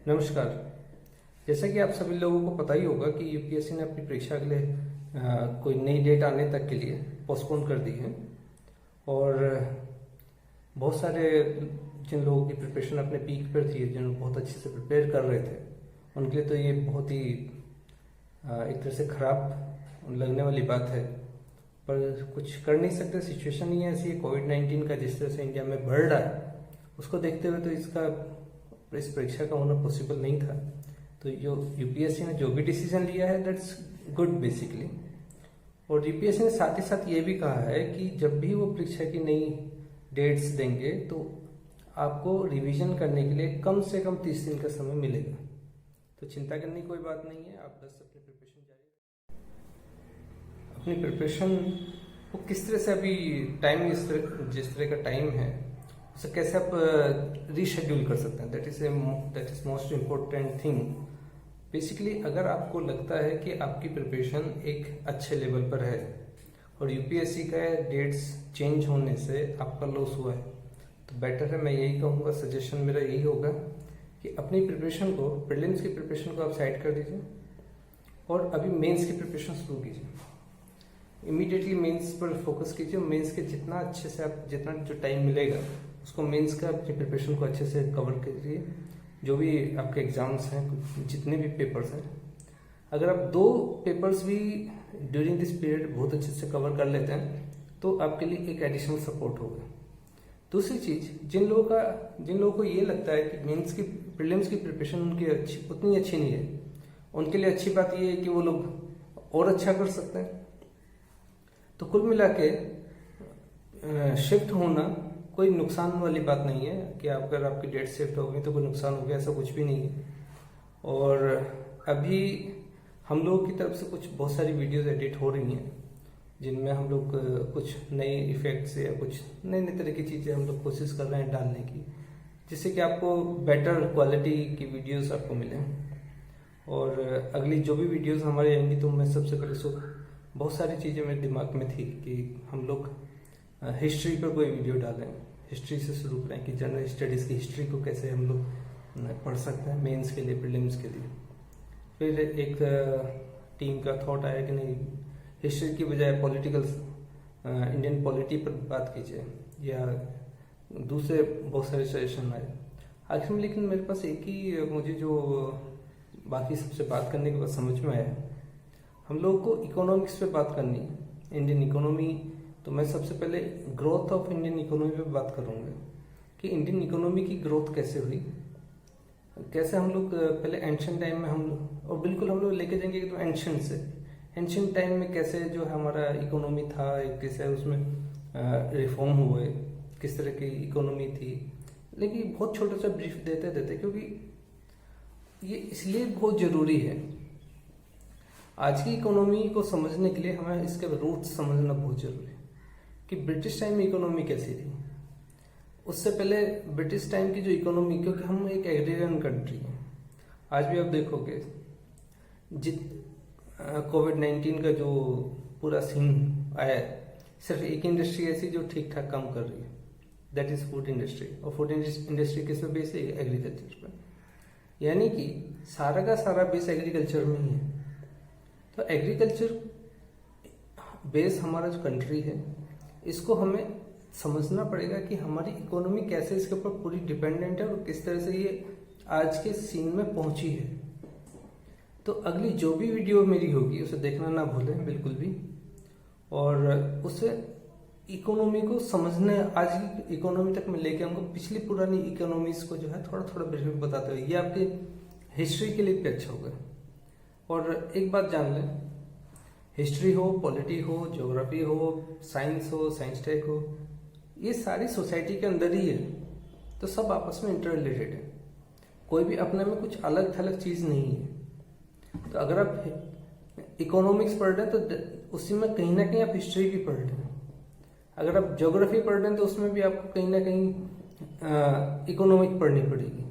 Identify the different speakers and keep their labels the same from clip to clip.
Speaker 1: नमस्कार। जैसा कि आप सभी लोगों को पता ही होगा कि यूपीएससी ने अपनी परीक्षा के लिए कोई नई डेट आने तक के लिए पोस्टपोन कर दी है और बहुत सारे जिन लोगों की प्रिपरेशन अपने पीक पर थी, जिन बहुत अच्छे से प्रिपेयर कर रहे थे, उनके लिए तो ये बहुत ही एक तरह से खराब लगने वाली बात है। पर कुछ कर नहीं सकते, सिचुएशन ही ऐसी है। कोविड-19 का जिस तरह से इंडिया में बढ़ रहा है, उसको देखते हुए तो इस परीक्षा का होना पॉसिबल नहीं था। तो जो यूपीएससी ने जो भी डिसीजन लिया है, दैट्स गुड बेसिकली। और यूपीएससी ने साथ ही साथ ये भी कहा है कि जब भी वो परीक्षा की नई डेट्स देंगे तो आपको रिवीजन करने के लिए कम से कम 30 दिन का समय मिलेगा। तो चिंता करने की कोई बात नहीं है, आप बस अपनी प्रिपरेशन जारी अपनी प्रिपरेशन को किस तरह से अभी टाइम जिस तरह का टाइम है उसे कैसे आप रीशेड्यूल कर सकते हैं, that is most important thing. Basically अगर आपको लगता है कि आपकी प्रिपरेशन एक अच्छे लेवल पर है और यूपीएससी का डेट्स चेंज होने से आपका लॉस हुआ है, तो बेटर है, मैं यही कहूँगा, सजेशन मेरा यही होगा कि अपनी प्रिपरेशन को, प्रीलिम्स की प्रिपरेशन को आप साइड कर दीजिए और अभी मेंस की प्रिपरेशन शुरू कीजिए। इमीडिएटली मेंस पर फोकस कीजिए। मेंस के जितना अच्छे से आप, जितना जो टाइम मिलेगा उसको मेंस का अपनी प्रिपरेशन को अच्छे से कवर करिए। जो भी आपके एग्जाम्स हैं, जितने भी पेपर्स हैं, अगर आप 2 पेपर्स भी ड्यूरिंग दिस पीरियड बहुत अच्छे से कवर कर लेते हैं तो आपके लिए एक एडिशनल सपोर्ट होगा। दूसरी चीज, जिन लोगों को ये लगता है कि मेंस की, प्रीलिम्स की प्रिपरेशन उनकी उतनी अच्छी नहीं है, उनके लिए अच्छी बात ये है कि वो लोग और अच्छा कर सकते हैं। तो कुल मिला के शिफ्ट होना कोई नुकसान वाली बात नहीं है कि अगर आपकी डेट शिफ्ट हो गई तो कोई नुकसान हो गया, ऐसा कुछ भी नहीं है। और अभी हम लोगों की तरफ से बहुत सारी वीडियोस एडिट हो रही हैं जिनमें हम लोग कुछ नए इफेक्ट्स या कुछ नए नए तरह की चीज़ें हम लोग कोशिश कर रहे हैं डालने की, जिससे कि आपको बेटर क्वालिटी की वीडियोस आपको मिले। और अगली जो भी वीडियोस हमारी आएंगी तो मैं सबसे पहले बहुत सारी चीज़ें मेरे दिमाग में थी कि हम लोग हिस्ट्री पर कोई वीडियो डालें, हिस्ट्री से शुरू करें कि जनरल स्टडीज़ की हिस्ट्री को कैसे हम लोग पढ़ सकते हैं मेंस के लिए, प्रीलिम्स के लिए। फिर एक टीम का थॉट आया कि नहीं, हिस्ट्री की बजाय इंडियन पॉलिटी पर बात कीजिए, या दूसरे बहुत सारे सजेशन आए। आखिर में लेकिन मेरे पास एक ही, मुझे जो बाकी सबसे बात करने के बाद समझ में आया, हम लोग को इकोनॉमिक्स पे बात करनी है, इंडियन इकोनॉमी। तो मैं सबसे पहले ग्रोथ ऑफ इंडियन इकोनॉमी पे बात करूंगा कि इंडियन इकोनॉमी की ग्रोथ कैसे हुई, कैसे हम लोग पहले एंशिएंट टाइम में और बिल्कुल हम लोग लेके जाएंगे तो एंशिएंट टाइम में कैसे जो हमारा इकोनॉमी था, कैसे उसमें रिफॉर्म हुए, किस तरह की इकोनॉमी थी। लेकिन बहुत छोटा सा ब्रीफ देते क्योंकि ये इसलिए बहुत जरूरी है। आज की इकोनॉमी को समझने के लिए हमें इसके रूट्स समझना बहुत जरूरी है कि ब्रिटिश टाइम में इकोनॉमी कैसी थी। उससे पहले ब्रिटिश टाइम की जो इकोनॉमी, क्योंकि हम एक एग्रीरियन कंट्री हैं, आज भी आप देखोगे कोविड-19 का जो पूरा सीन आया है, सिर्फ एक इंडस्ट्री ऐसी जो ठीक ठाक काम कर रही है, दैट इज फूड इंडस्ट्री। और फूड इंडस्ट्री किस पे बेस है? एग्रीकल्चर पे। यानी कि सारा का सारा बेस एग्रीकल्चर में ही है। तो एग्रीकल्चर बेस हमारा जो कंट्री है, इसको हमें समझना पड़ेगा कि हमारी इकोनॉमी कैसे इसके ऊपर पूरी डिपेंडेंट है और किस तरह से ये आज के सीन में पहुंची है। तो अगली जो भी वीडियो मेरी होगी उसे देखना ना भूलें बिल्कुल भी, और उसे इकोनॉमी को समझने, आज की इकोनॉमी तक मैं लेके आऊंगा, पिछली पुरानी इकोनॉमीज को जो है थोड़ा थोड़ा ब्रीफ बताते हुए। ये आपके हिस्ट्री के लिए भी अच्छा होगा। और एक बात जान लें, हिस्ट्री हो, पॉलिटी हो, ज्योग्राफी हो, साइंस हो, साइंस टेक हो, ये सारी सोसाइटी के अंदर ही है, तो सब आपस में इंटर रिलेटेड है। कोई भी अपने में कुछ अलग थलग चीज नहीं है। तो अगर आप इकोनॉमिक्स पढ़ रहे हैं तो उसी में कहीं ना कहीं आप हिस्ट्री भी पढ़ रहे हैं। अगर आप ज्योग्राफी पढ़ रहे हैं तो उसमें भी आपको कहीं ना कहीं इकोनॉमिक पढ़नी पड़ेगी।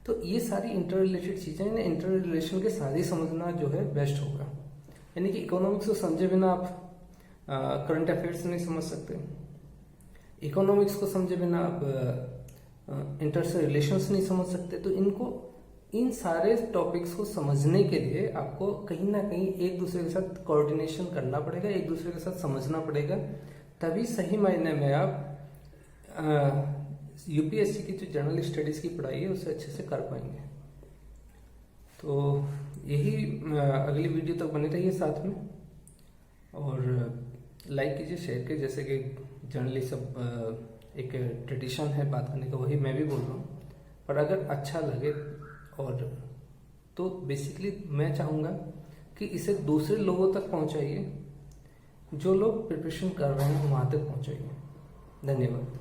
Speaker 1: तो ये सारी इंटर रिलेटेड चीजें, इंटर रिलेशन के साथ ही समझना जो है बेस्ट होगा। यानी कि इकोनॉमिक्स को समझे बिना आप करंट अफेयर्स नहीं समझ सकते, इकोनॉमिक्स को समझे बिना आप इंटर से रिलेशंस नहीं समझ सकते। तो इनको इन सारे टॉपिक्स को समझने के लिए आपको कहीं ना कहीं एक दूसरे के साथ कोऑर्डिनेशन करना पड़ेगा, एक दूसरे के साथ समझना पड़ेगा, तभी सही मायने में आप यूपीएससी की जो जनरल स्टडीज की पढ़ाई है उसे अच्छे से कर पाएंगे। तो यही अगली वीडियो तक बने रहिए साथ में, और लाइक कीजिए, शेयर कीजिए। जैसे कि जनरली सब एक ट्रेडिशन है बात करने का, वही मैं भी बोल रहा हूँ, पर अगर अच्छा लगे और तो बेसिकली मैं चाहूँगा कि इसे दूसरे लोगों तक पहुँचाइए, जो लोग प्रिपरेशन कर रहे हैं वहाँ तक पहुँचाइए। धन्यवाद।